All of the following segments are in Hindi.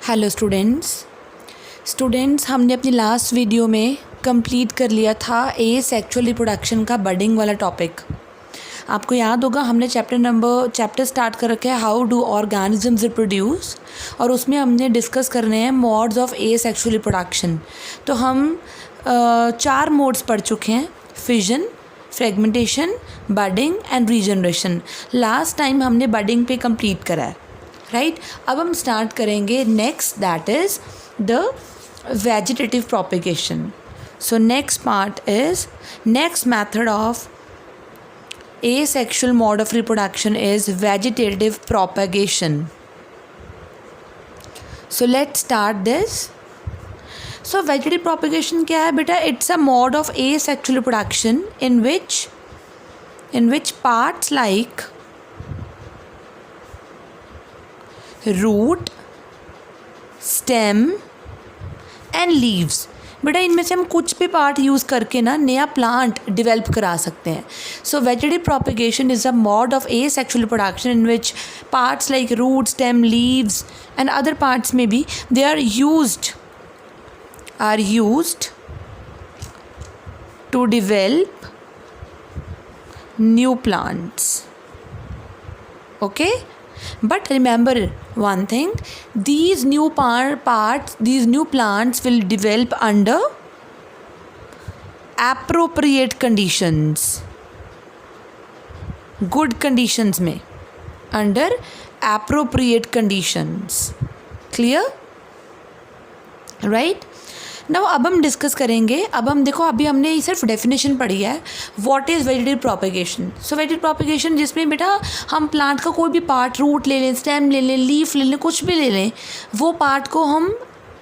हेलो स्टूडेंट्स मैंने अपनी लास्ट वीडियो में कंप्लीट कर लिया था सेक्सुअल रिप्रोडक्शन का बडिंग वाला टॉपिक। आपको याद होगा हमने चैप्टर स्टार्ट कर रखा है हाउ डू ऑर्गेनिजम्स रिप्रोड्यूस, और उसमें हमने डिस्कस करने हैं मोड्स ऑफ सेक्सुअल रिप्रोडक्शन। तो हम 4 मोड्स पढ़ चुके हैं, fission, fragmentation, budding and regeneration. Last time हमने बडिंग पे कंप्लीट करा है, राइट। अब हम स्टार्ट करेंगे next, that is the vegetative propagation. So next part is next method of asexual mode of reproduction is vegetative propagation. So let's start this. So vegetative propagation क्या है बेटा? It's a mode of asexual reproduction in which parts like root, stem and leaves, बेटा इनमें से हम कुछ भी पार्ट यूज़ करके ना नया प्लांट डिवेल्प करा सकते हैं। So vegetative propagation is a mode of asexual reproduction in which parts like root, stem, leaves and other parts में भी they are used to develop new plants. Okay, but remember one thing, these new plants will develop under appropriate conditions, good conditions में, under appropriate conditions, clear, right? Now अब हम डिस्कस करेंगे। अब हम देखो, अभी हमने सिर्फ डेफिनेशन पढ़ी है what is vegetative propagation. So vegetative propagation जिसमें बेटा हम प्लांट का कोई भी पार्ट, रूट ले लें, स्टेम ले लें, लीफ ले लें, कुछ भी ले लें, वो पार्ट को हम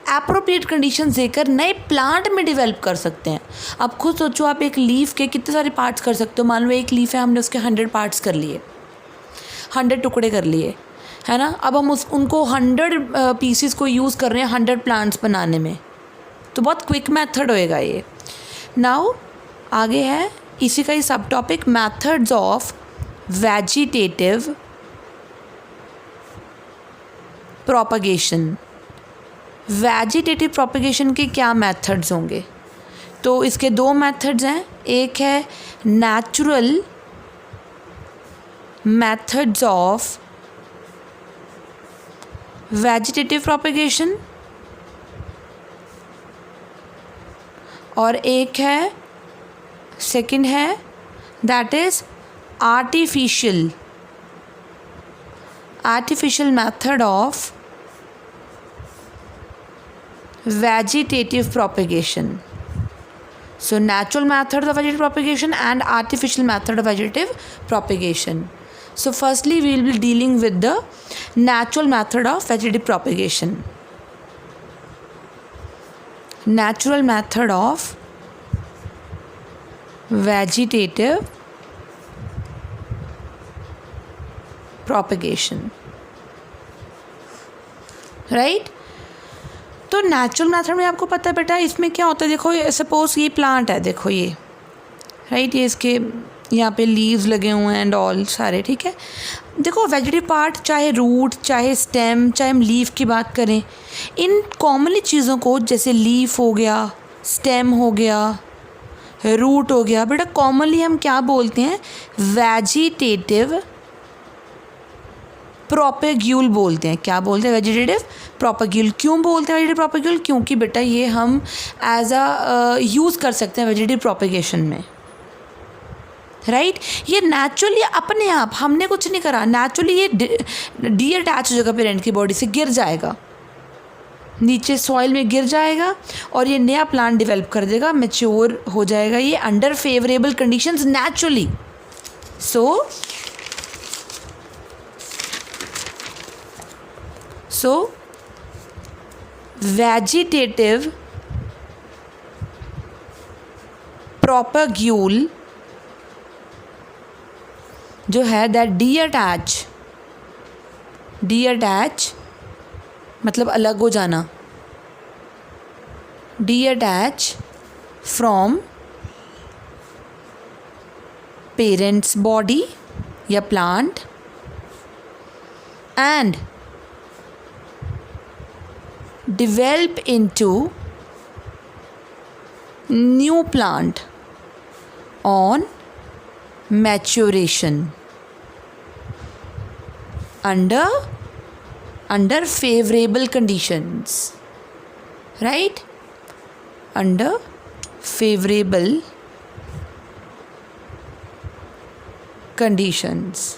एप्रोप्रिएट कंडीशन देकर नए प्लांट में डेवलप कर सकते हैं। अब खुद सोचो, आप एक लीफ के कितने सारे पार्ट्स कर सकते हो। मान लो एक लीफ है, हमने उसके 100 पार्ट्स कर लिए, 100 टुकड़े कर लिए, है ना। अब हम उनको 100 पीसीस को यूज़ कर रहे हैं 100 प्लांट्स बनाने में, तो बहुत क्विक मेथड होएगा ये। नाउ आगे है इसी का ही सब topic, methods of vegetative propagation. Vegetative propagation के क्या मेथड्स होंगे? तो इसके 2 मेथड्स हैं। एक है natural methods of vegetative propagation, और एक है, सेकंड है, that is artificial method of vegetative propagation. So natural method of vegetative propagation and artificial method of vegetative propagation. So firstly we will be dealing with the natural method of vegetative propagation. Natural method of vegetative propagation, right? तो नेचुरल मेथड में आपको पता है बेटा इसमें क्या होता है। देखो सपोज ये प्लांट है, देखो ये, राइट, ये इसके यहाँ पे लीव्स लगे हुए हैं एंड ऑल सारे, ठीक है। देखो वेजिटेटिव पार्ट, चाहे रूट, चाहे स्टेम, चाहे हम लीफ की बात करें, इन कॉमनली चीज़ों को, जैसे लीफ हो गया, स्टेम हो गया, रूट हो गया, बेटा कॉमनली हम क्या बोलते हैं? वेजिटेटिव प्रोपेग्यूल बोलते हैं। क्या बोलते हैं? Vegetative propagule. क्यों बोलते हैं वेजिटेटिव प्रोपेग्यूल? क्योंकि बेटा ये हम एज अ यूज़ कर सकते हैं वेजिटेटिव प्रोपेगेशन में, राइट। ये नेचुरली अपने आप, हमने कुछ नहीं करा, नेचुरली ये डी अटैच हो जाएगा पेरेंट की बॉडी से, गिर जाएगा नीचे सॉइल में, गिर जाएगा और ये नया प्लांट डेवलप कर देगा, मैच्योर हो जाएगा ये अंडर फेवरेबल कंडीशंस नेचुरली। सो वेजिटेटिव प्रोपेग्यूल जो है, दैट डी अटैच मतलब अलग हो जाना, D attach from parents body या plant and develop into new plant on maturation under favorable conditions, right? Under favorable conditions.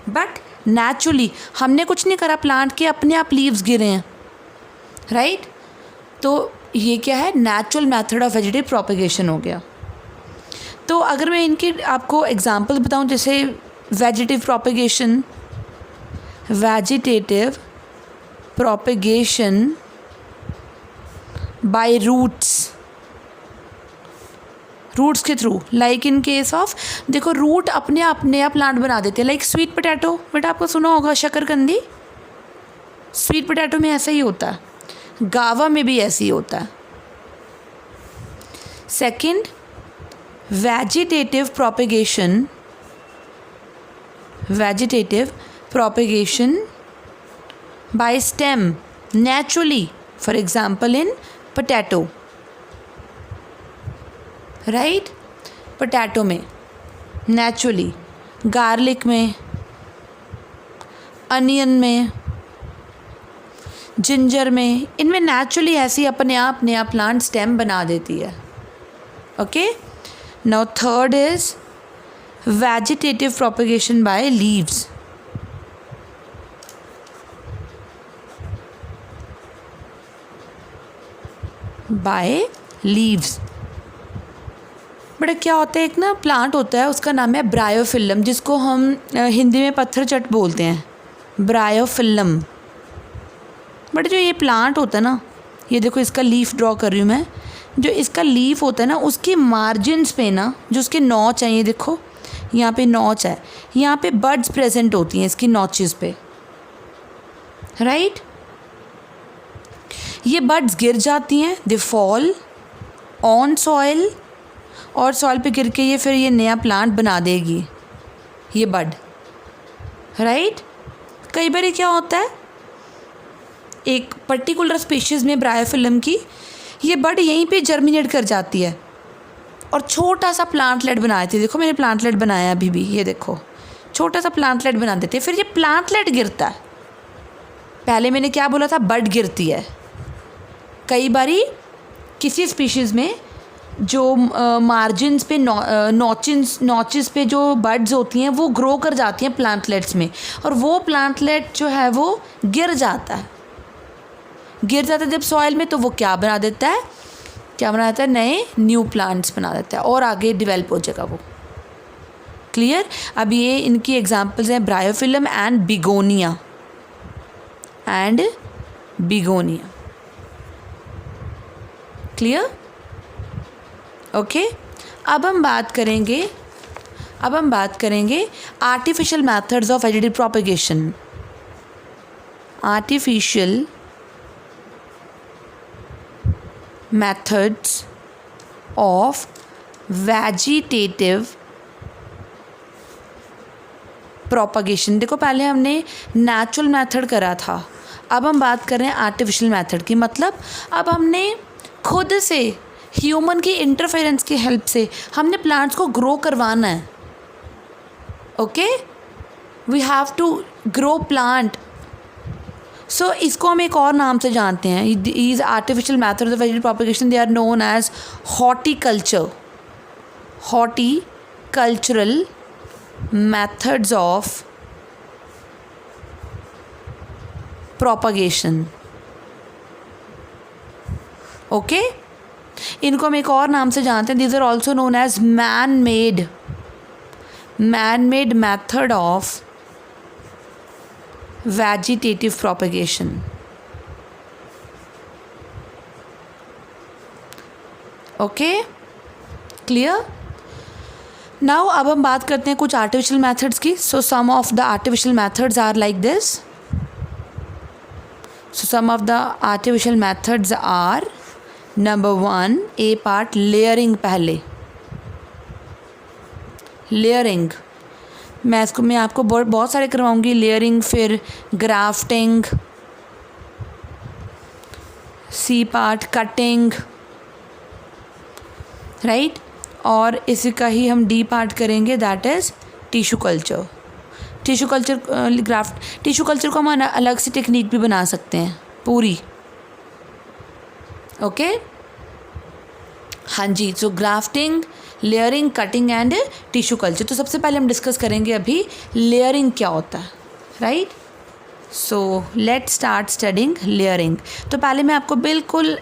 But naturally हमने कुछ नहीं करा, प्लांट के अपने आप लीव्स गिरे हैं, राइट? तो ये क्या है? Natural method of vegetative propagation हो गया. तो अगर मैं इनके आपको एग्जांपल्स बताऊं, जैसे वेजिटेटिव प्रोपेगेशन बाय रूट्स के through, like in case of, देखो रूट अपने आप नया प्लांट बना देते हैं. लाइक स्वीट पोटैटो, बेटा आपको सुना होगा शकरकंदी. स्वीट पोटैटो में ऐसा ही होता है, गावा में भी ऐसे ही होता है. Second, vegetative propagation by stem naturally, for example in potato, right? Potato में नेचुरली, गार्लिक में, अनियन में, जिंजर में, इनमें नेचुरली ऐसी अपने आप नया प्लांट स्टेम बना देती है. Okay. Now third is vegetative propagation by leaves. बड़ा क्या होता है, एक ना प्लांट होता है, उसका नाम है ब्रायोफिल्लम, जिसको हम हिंदी में पत्थर चट बोलते हैं, ब्रायोफिल्लम. बट जो ये प्लांट होता है ना, ये देखो इसका लीफ ड्रॉ कर रही हूँ मैं. जो इसका लीफ होता है ना, उसके मार्जिन्स पे ना, जो उसके नॉच हैं, ये देखो यहाँ पे नॉच है, यहाँ पे बड्स प्रेजेंट होती हैं इसकी नॉचेस पे, राइट? ये बड्स गिर जाती हैं, दे फॉल ऑन सॉइल, और सॉइल पे गिर के ये फिर ये नया प्लांट बना देगी, ये बड, राइट? कई बार ये क्या होता है, एक पर्टिकुलर स्पीशीज़ में ब्रायोफिल्लम की ये बड यहीं पे जर्मिनेट कर जाती है और छोटा सा प्लांटलेट बना देती है. देखो मैंने प्लांटलेट बनाया अभी भी, ये देखो छोटा सा प्लांटलेट बना देते हैं. फिर ये प्लांटलेट गिरता है. पहले मैंने क्या बोला था, बड गिरती है. कई बारी किसी स्पीशीज़ में जो मार्जिन्स पे नॉचेस पे जो बड्स होती हैं वो ग्रो कर जाती हैं प्लांटलेट्स में, और वो प्लांटलेट जो है वो गिर जाता है जब सॉइल में, तो वो क्या बना देता है, नए न्यू प्लांट्स बना देता है और आगे डेवलप हो जाएगा वो. क्लियर? अब ये इनकी एग्जांपल्स हैं ब्रायोफिल्लम एंड बिगोनिया. क्लियर? ओके. अब हम बात करेंगे artificial methods of vegetative propagation. Artificial methods of vegetative propagation. देखो पहले हमने नेचुरल मेथड करा था, अब हम बात कर रहे हैं आर्टिफिशियल मेथड की. मतलब अब हमने खुद से ह्यूमन की इंटरफेरेंस की हेल्प से हमने प्लांट्स को ग्रो करवाना है. Okay, we have to grow plant. So इसको हम एक और नाम से जानते हैं. these artificial methods of vegetable propagation, they are known as horticultural methods of propagation. Okay, इनको हम एक और नाम से जानते हैं. these are also known as man-made method of vegetative propagation. Okay, clear? Now अब हम बात करते हैं कुछ आर्टिफिशियल मेथड्स की. So some of the artificial methods are like this. So some of the artificial methods are, number 1 A part, layering. पहले लेयरिंग मैं आपको बहुत सारे करवाऊंगी. लेयरिंग, फिर grafting, C part cutting, right. और इसी का ही हम डी पार्ट करेंगे, that is tissue culture. Tissue culture graft, tissue culture को हम अलग से टेक्निक भी बना सकते हैं पूरी, ओके। हाँ जी, so grafting, layering, cutting and tissue culture. तो सबसे पहले हम डिस्कस करेंगे अभी लेयरिंग क्या होता है, right. So let start studying layering. तो पहले मैं आपको बिल्कुल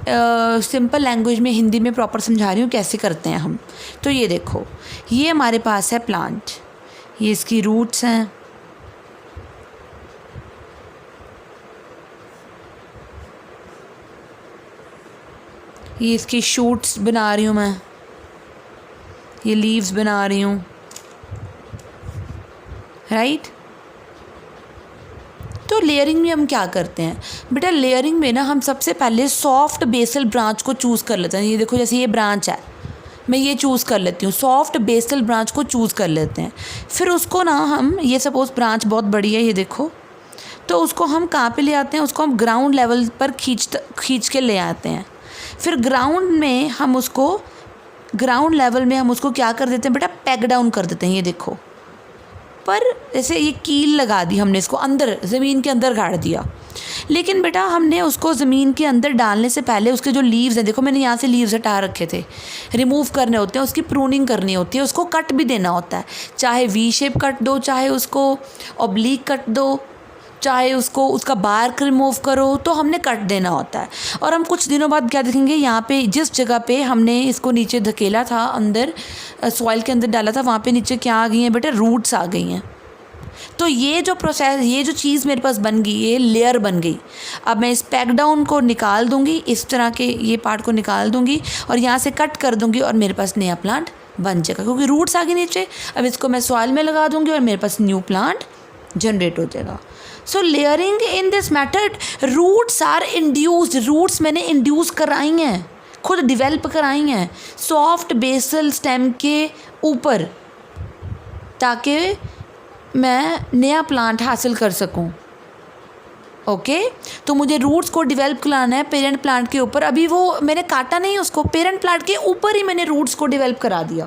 सिंपल लैंग्वेज में हिंदी में प्रॉपर समझा रही हूँ कैसे करते हैं हम। तो ये देखो, ये हमारे पास है प्लांट, ये इसकी रूट्स हैं, ये इसकी शूट्स बना रही हूँ मैं, ये लीव्स बना रही हूँ, राइट। तो लेयरिंग में हम क्या करते हैं बेटा, लेयरिंग में ना हम सबसे पहले सॉफ्ट बेसल ब्रांच को चूज़ कर लेते हैं। ये देखो, जैसे ये ब्रांच है, मैं ये चूज़ कर लेती हूँ, सॉफ्ट बेसल ब्रांच को चूज़ कर लेते हैं। फिर उसको ना हम, ये सपोज़ ब्रांच बहुत बड़ी है, ये देखो, तो उसको हम कहाँ पे ले आते हैं, उसको हम ग्राउंड लेवल पर खींच के ले आते हैं। फिर ग्राउंड लेवल में हम उसको क्या कर देते हैं बेटा, पैक डाउन कर देते हैं। ये देखो, पर जैसे ये कील लगा दी हमने, इसको अंदर ज़मीन के अंदर गाड़ दिया। लेकिन बेटा हमने उसको ज़मीन के अंदर डालने से पहले उसके जो लीव्स हैं, देखो मैंने यहाँ से लीव्स हटा रखे थे, रिमूव करने होते हैं, उसकी प्रूनिंग करनी होती है, उसको कट भी देना होता है। चाहे वी शेप कट दो, चाहे उसको ऑब्लिक कट दो, चाहे उसको उसका बार्क रिमूव करो, तो हमने कट देना होता है। और हम कुछ दिनों बाद क्या देखेंगे, यहाँ पे जिस जगह पे हमने इसको नीचे धकेला था, अंदर सॉइल के अंदर डाला था, वहाँ पे नीचे क्या आ गई हैं बेटा, रूट्स आ गई हैं। तो ये जो प्रोसेस, ये जो चीज़ मेरे पास बन गई, ये लेयर बन गई। अब मैं इस पैक डाउन को निकाल दूँगी, इस तरह के ये पार्ट को निकाल दूँगी और यहाँ से कट कर दूँगी और मेरे पास नया प्लांट बन जाएगा, क्योंकि रूट्स आ गई नीचे। अब इसको मैं सॉइल में लगा दूँगी और मेरे पास न्यू प्लांट जनरेट हो जाएगा। So layering in this method, roots are induced, roots मैंने इंड्यूस कराई हैं, खुद डिवेल्प कराई हैं सॉफ्ट बेसल स्टेम के ऊपर, ताकि मैं नया प्लांट हासिल कर सकूं, ओके। तो मुझे रूट्स को डिवेल्प कराना है पेरेंट प्लांट के ऊपर। अभी वो मैंने काटा नहीं उसको, पेरेंट प्लांट के ऊपर ही मैंने रूट्स को डिवेल्प करा दिया।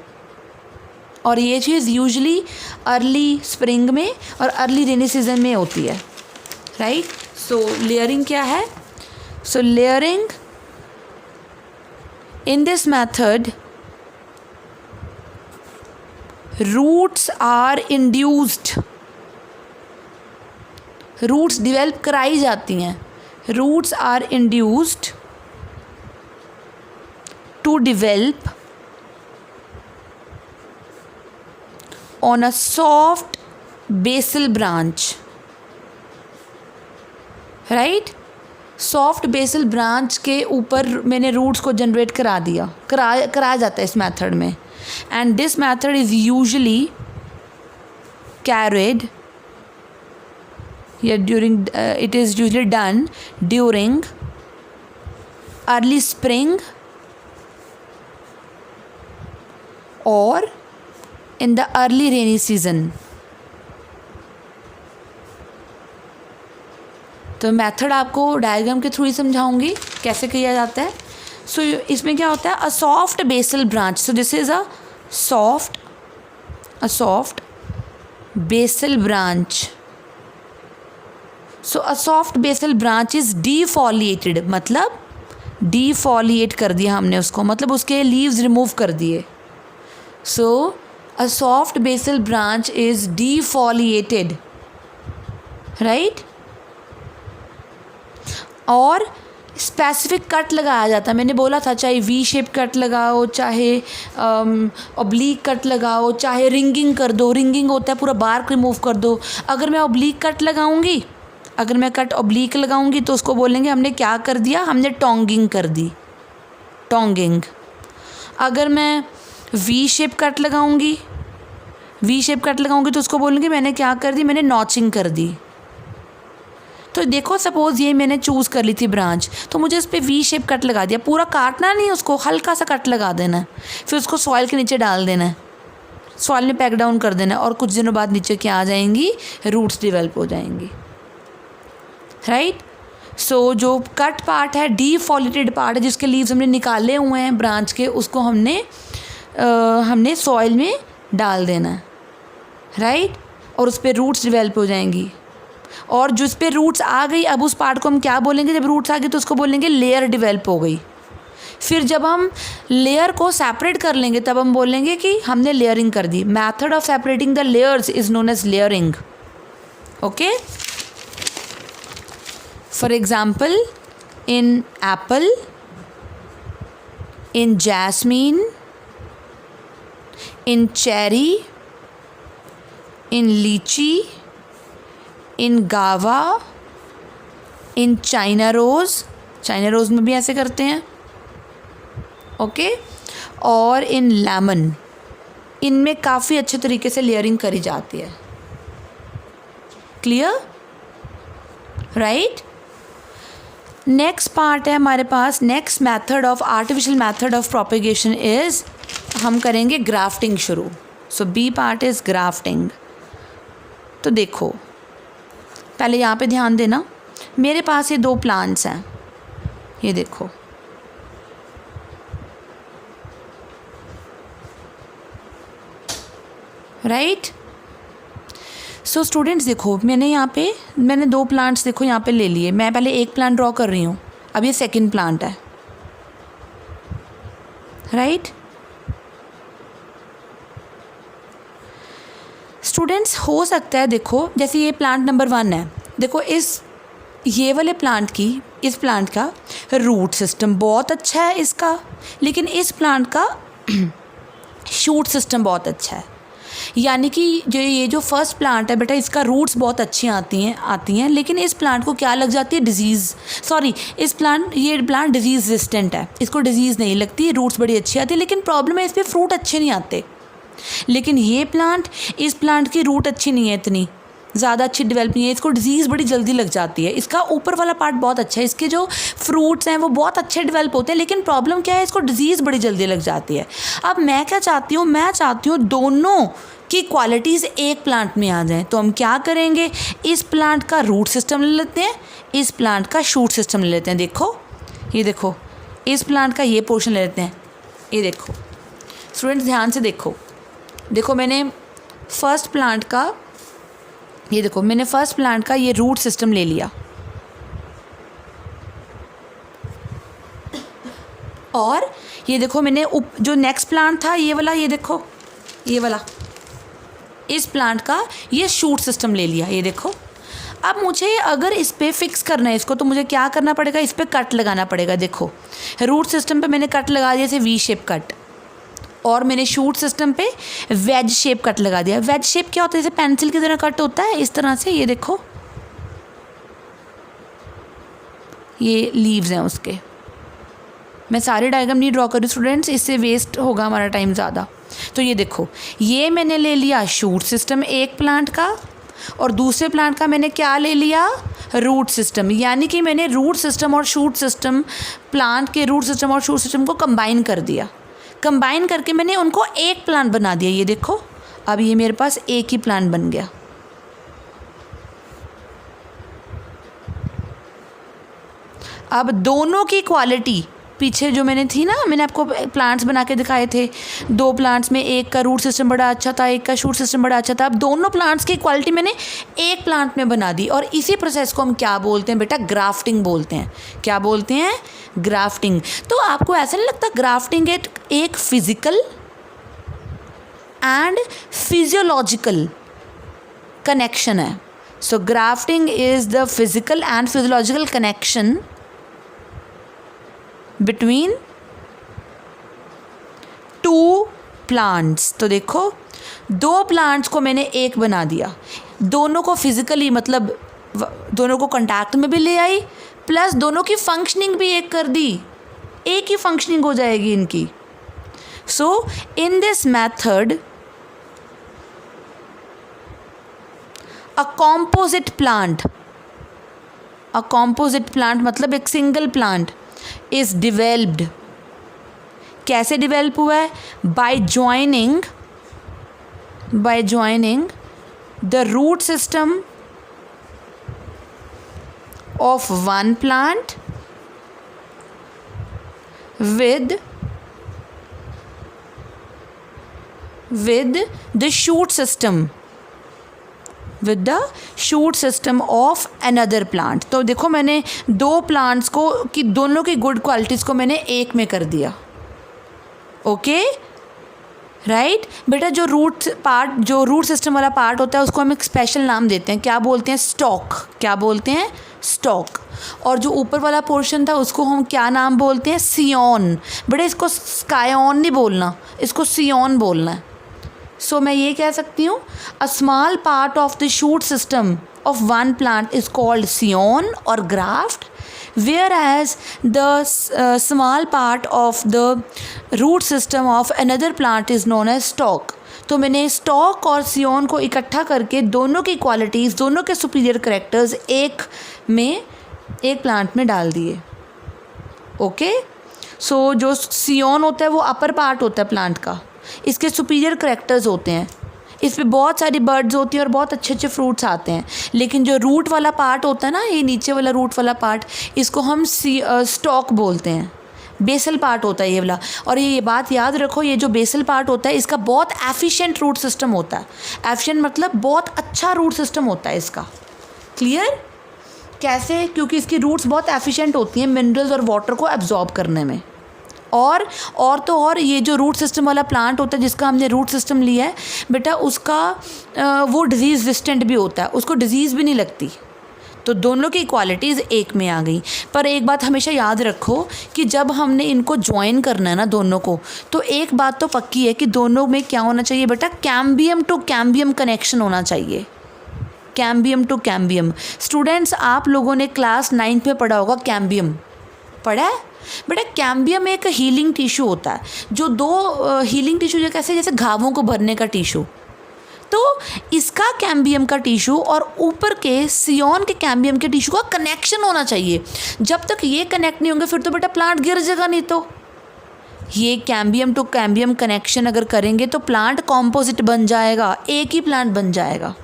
और ये चीज़ यूजुअली अर्ली स्प्रिंग में और अर्ली रेनी सीजन में होती है, राइट। सो लेयरिंग क्या है, so layering in this method, roots are induced, roots develop कराई जाती हैं, roots are induced to develop on a soft basal branch, right। Soft basal branch के ऊपर मैंने रूट्स को जनरेट कराया जाता है इस मेथड में। And this method is usually carried या during, it is usually done during early spring और in the early rainy season। तो मेथड आपको डायग्राम के थ्रू ही समझाऊंगी कैसे किया जाता है। सो इसमें क्या होता है, a soft basal branch, so this is a soft basal branch. So a soft basal branch is defoliated, मतलब डीफॉलिएट कर दिया हमने उसको, मतलब उसके लीव्स रिमूव कर दिए। सो a soft basal branch is defoliated, right। और स्पेसिफिक कट लगाया जाता है, मैंने बोला था, चाहे वी शेप कट लगाओ, चाहे ऑब्लिक कट लगाओ, चाहे रिंगिंग कर दो, रिंगिंग होता है पूरा बार्क रिमूव कर दो। अगर मैं ऑब्लिक कट लगाऊंगी, अगर मैं कट ऑब्लिक लगाऊंगी तो उसको बोलेंगे हमने क्या कर दिया, हमने टोंगिंग कर दी, टोंगिंग। अगर मैं वी शेप कट लगाऊंगी तो उसको बोलेंगे मैंने क्या कर दी, मैंने नॉचिंग कर दी। तो देखो सपोज़ ये मैंने चूज़ कर ली थी ब्रांच, तो मुझे उस पर वी शेप कट लगा दिया, पूरा काटना नहीं, उसको हल्का सा कट लगा देना है, फिर उसको सॉइल के नीचे डाल देना है, सॉइल में पैक डाउन कर देना है, और कुछ दिनों बाद नीचे क्या आ जाएंगी, रूट्स डिवेल्प हो जाएंगी, राइट। सो जो कट पार्ट है, डीफॉलिटेड पार्ट है, जिसके लीव्स हमने निकाले हुए हैं ब्रांच के, उसको हमने सॉइल में डाल देना है, राइट। और उस पर रूट्स डेवलप हो जाएंगी। और जिस पे रूट्स आ गई, अब उस पार्ट को हम क्या बोलेंगे, जब रूट्स आ गई तो उसको बोलेंगे लेयर डेवलप हो गई। फिर जब हम लेयर को सेपरेट कर लेंगे तब हम बोलेंगे कि हमने लेयरिंग कर दी। Method of separating the layers is known as layering. Okay, for example in apple, in jasmine, in cherry, in litchi, in गावा, इन चाइना रोज़ में भी ऐसे करते हैं, ओके। और इन लेमन, इनमें काफ़ी अच्छे तरीके से लेयरिंग करी जाती है। Clear, right. नेक्स्ट पार्ट है हमारे पास, next method of artificial method of propagation is, हम करेंगे ग्राफ्टिंग शुरू। So B part is grafting. तो देखो, पहले यहाँ पे ध्यान देना, मेरे पास ये 2 प्लांट्स हैं, ये देखो, राइट। सो स्टूडेंट्स देखो, मैंने 2 प्लांट्स देखो यहाँ पे ले लिए। मैं पहले एक प्लांट ड्रॉ कर रही हूँ, अब ये सेकंड प्लांट है, राइट। स्टूडेंट्स हो सकता है, देखो जैसे ये प्लांट नंबर 1 है, देखो ये वाले इस प्लांट का रूट सिस्टम बहुत अच्छा है इसका, लेकिन इस प्लांट का शूट सिस्टम बहुत अच्छा है। यानी कि ये जो फर्स्ट प्लांट है बेटा, इसका रूट्स बहुत अच्छी आती हैं, लेकिन इस प्लांट को क्या लग जाती है, ये प्लांट डिजीज़ रेजिस्टेंट है, इसको डिजीज़ नहीं लगती, रूट्स बड़ी अच्छी आती है, लेकिन प्रॉब्लम है इस पर फ्रूट अच्छे नहीं आते। लेकिन इस प्लांट की रूट अच्छी नहीं है, इतनी ज़्यादा अच्छी डेवलप नहीं है, इसको डिजीज़ बड़ी जल्दी लग जाती है। इसका ऊपर वाला पार्ट बहुत अच्छा है, इसके जो फ्रूट्स हैं वो बहुत अच्छे डेवलप होते हैं, लेकिन प्रॉब्लम क्या है, इसको डिजीज़ बड़ी जल्दी लग जाती है। अब मैं क्या चाहती हूँ, दोनों की क्वालिटीज़ एक प्लांट में आ जाएं। तो हम क्या करेंगे, इस प्लांट का रूट सिस्टम ले लेते हैं, इस प्लांट का शूट सिस्टम ले लेते हैं। देखो, इस प्लांट का ये पोर्शन ले लेते हैं, ये देखो। स्टूडेंट्स ध्यान से देखो, मैंने फर्स्ट प्लांट का ये रूट सिस्टम ले लिया, और ये देखो मैंने जो नेक्स्ट प्लांट था ये वाला, ये वाला इस प्लांट का ये शूट सिस्टम ले लिया, ये देखो। अब मुझे अगर इस पे फिक्स करना है इसको, तो मुझे क्या करना पड़ेगा, इस पे कट लगाना पड़ेगा। देखो, रूट सिस्टम पे मैंने कट लगा दिया, जैसे वी शेप कट, और मैंने शूट सिस्टम पे वेज शेप कट लगा दिया। वेज शेप क्या होता है, जैसे पेंसिल की तरह कट होता है, इस तरह से। ये देखो, ये लीव्स हैं उसके। मैं सारे डायग्राम नहीं ड्रॉ कर रही स्टूडेंट्स, इससे वेस्ट होगा हमारा टाइम ज़्यादा। तो ये देखो, ये मैंने ले लिया शूट सिस्टम एक प्लांट का, और दूसरे प्लांट का मैंने क्या ले लिया, रूट सिस्टम। यानी कि मैंने रूट सिस्टम और शूट सिस्टम, प्लांट के रूट सिस्टम और शूट सिस्टम को कंबाइन कर दिया। कंबाइन करके मैंने उनको एक प्लांट बना दिया। ये देखो, अब ये मेरे पास एक ही प्लांट बन गया। अब दोनों की क्वालिटी, पीछे जो मैंने आपको प्लांट्स बना के दिखाए थे, 2 प्लांट्स में एक का रूट सिस्टम बड़ा अच्छा था, एक का शूट सिस्टम बड़ा अच्छा था। अब दोनों प्लांट्स की क्वालिटी मैंने एक प्लांट में बना दी, और इसी प्रोसेस को हम क्या बोलते हैं बेटा, ग्राफ्टिंग बोलते हैं। क्या बोलते हैं, ग्राफ्टिंग। तो आपको ऐसा नहीं लगता ग्राफ्टिंग एक फिजिकल एंड फिजियोलॉजिकल कनेक्शन है? So grafting is the physical and physiological connection between 2 plants. तो देखो, 2 प्लांट्स को मैंने एक बना दिया, दोनों को फिजिकली, मतलब दोनों को कांटेक्ट में भी ले आई, प्लस दोनों की फंक्शनिंग भी एक कर दी, एक ही फंक्शनिंग हो जाएगी इनकी। So in this method a composite plant मतलब एक सिंगल प्लांट इज डिवेल्प्ड। कैसे डिवेल्प हुआ है? By joining the root system of one plant with the shoot system of another plant. तो देखो मैंने दो प्लांट्स को कि दोनों की गुड क्वालिटीज़ को मैंने एक में कर दिया. ओके राइट बेटा. जो रूट सिस्टम वाला पार्ट होता है उसको हम एक स्पेशल नाम देते हैं. क्या बोलते हैं? स्टॉक. क्या बोलते हैं? स्टॉक. और जो ऊपर वाला पोर्शन था उसको हम क्या नाम बोलते हैं? सियोन. बेटा इसको स्कायोन नहीं बोलना, इसको सियोन बोलना है. सो मैं ये कह सकती हूँ a small part of the shoot system of one plant is called scion और graft, whereas the small part of the root system of another plant is known as stalk. तो मैंने स्टॉक और सियोन को इकट्ठा करके दोनों की क्वालिटीज़, दोनों के सुपीरियर करैक्टर्स एक प्लांट में डाल दिए. ओके सो जो सियोन होता है वो अपर पार्ट होता है प्लांट का, इसके सुपीरियर करैक्टर्स होते हैं, इस पर बहुत सारी बर्ड्स होती हैं और बहुत अच्छे अच्छे फ्रूट्स आते हैं. लेकिन जो रूट वाला पार्ट होता है ना, ये नीचे वाला रूट वाला पार्ट, इसको हम स्टॉक बोलते हैं. बेसल पार्ट होता है ये वाला. और ये बात याद रखो, ये जो बेसल पार्ट होता है इसका बहुत एफिशिएंट रूट सिस्टम होता है. एफिशिएंट मतलब बहुत अच्छा रूट सिस्टम होता है इसका. क्लियर? कैसे? क्योंकि इसकी रूट्स बहुत एफिशिएंट होती हैं मिनरल्स और वाटर को एब्जॉर्ब करने में. और ये जो रूट सिस्टम वाला प्लांट होता है जिसका हमने रूट सिस्टम लिया है बेटा, उसका वो डिज़ीज़ रेजिस्टेंट भी होता है, उसको डिज़ीज़ भी नहीं लगती. तो दोनों की क्वालिटीज़ एक में आ गई. पर एक बात हमेशा याद रखो कि जब हमने इनको ज्वाइन करना है ना दोनों को, तो एक बात तो पक्की है कि दोनों में क्या होना चाहिए बेटा? कैम्बियम टू कैम्बियम कनेक्शन होना चाहिए. Cambium to cambium. स्टूडेंट्स आप लोगों ने क्लास 9th में पढ़ा होगा कैम्बियम. पढ़ा है बेटा? कैम्बियम एक हीलिंग टिश्यू होता है. जो दो हीलिंग टिश्यू जो कैसे, जैसे घावों को भरने का टिश्यू, तो इसका कैम्बियम का टिश्यू और ऊपर के सियोन के कैम्बियम के टिश्यू का कनेक्शन होना चाहिए. जब तक ये कनेक्ट नहीं होंगे फिर तो बेटा प्लांट गिर जाएगा. नहीं तो ये कैम्बियम टू कैम्बियम कनेक्शन अगर करेंगे तो प्लांट कॉम्पोजिट बन जाएगा, एक ही प्लांट बन जाएगा.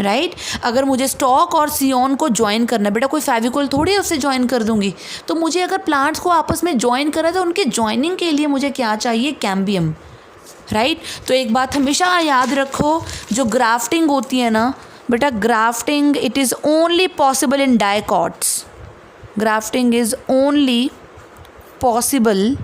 राइट अगर मुझे स्टॉक और सियोन को ज्वाइन करना, बेटा कोई फेविकोल थोड़ी उससे ज्वाइन कर दूंगी. तो मुझे अगर प्लांट्स को आपस में ज्वाइन करा तो उनके ज्वाइनिंग के लिए मुझे क्या चाहिए? कैम्बियम. राइट तो एक बात हमेशा याद रखो, जो ग्राफ्टिंग होती है ना बेटा, grafting it is only possible in dicots. Grafting is only possible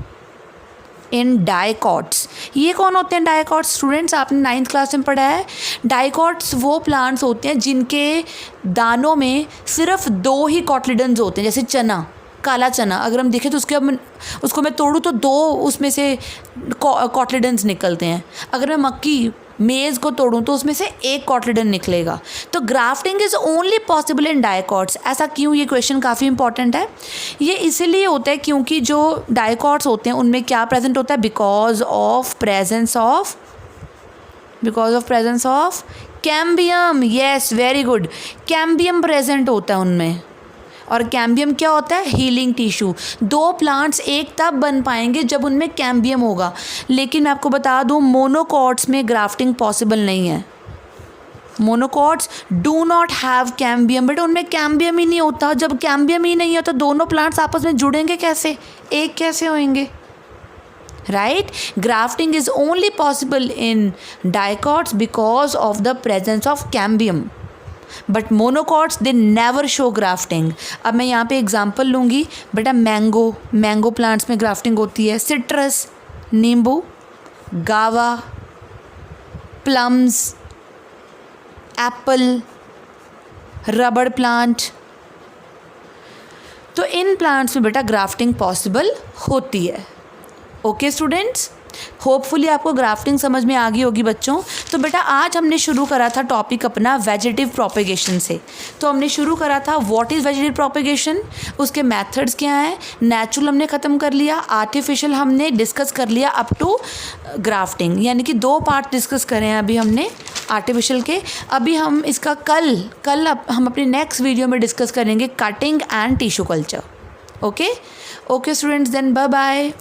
in dicots. ये कौन होते हैं डाइकॉट्स? स्टूडेंट्स आपने 9th क्लास में पढ़ा है. डाइकॉट्स वो प्लांट्स होते हैं जिनके दानों में सिर्फ 2 ही कॉटलिडन्स होते हैं. जैसे चना, काला चना अगर हम देखें तो उसको मैं तोड़ूँ तो 2 उसमें से कॉटलिडन्स निकलते हैं. अगर मैं मक्की मेज़ को तोड़ूँ तो उसमें से 1 कॉटलिडन निकलेगा. तो grafting is only possible in dicots. ऐसा क्यों? ये क्वेश्चन काफ़ी इंपॉर्टेंट है. ये इसीलिए होता है क्योंकि जो डाइकॉट्स होते हैं उनमें क्या प्रेजेंट होता है? Because of presence of cambium. Yes very good. Cambium present होता है उनमें. और कैम्बियम क्या होता है? Healing tissue. 2 प्लांट्स एक तब बन पाएंगे जब उनमें कैम्बियम होगा. लेकिन मैं आपको बता दूं मोनोकॉट्स में ग्राफ्टिंग पॉसिबल नहीं है. Monocots do not have cambium. But उनमें कैम्बियम ही नहीं होता. जब कैम्बियम ही नहीं है तो दोनों प्लांट्स आपस में जुड़ेंगे कैसे? एक कैसे होंगे? Right grafting is only possible in dicots because of the presence of cambium. But monocots they never show grafting. अब मैं यहाँ पे एग्जांपल लूँगी बेटा. मैंगो प्लांट्स में ग्राफ्टिंग होती है. सिट्रस, नींबू, गावा, प्लम्स, एप्पल, रबड़ प्लांट. तो इन प्लांट्स में बेटा ग्राफ्टिंग पॉसिबल होती है. ओके स्टूडेंट्स, होपफुली आपको ग्राफ्टिंग समझ में आ गई होगी बच्चों. तो बेटा आज हमने शुरू करा था टॉपिक अपना वेजिटेटिव प्रोपेगेशन से. तो हमने शुरू करा था व्हाट इज़ वेजिटेटिव प्रोपेगेशन, उसके मेथड्स क्या हैं. नेचुरल हमने ख़त्म कर लिया, आर्टिफिशियल हमने डिस्कस कर लिया अप टू ग्राफ्टिंग. यानी कि 2 पार्ट डिस्कस करें हैं अभी हमने आर्टिफिशियल के. अभी हम इसका कल हम अपनी नेक्स्ट वीडियो में डिस्कस करेंगे cutting and tissue culture. Okay students, then bye bye.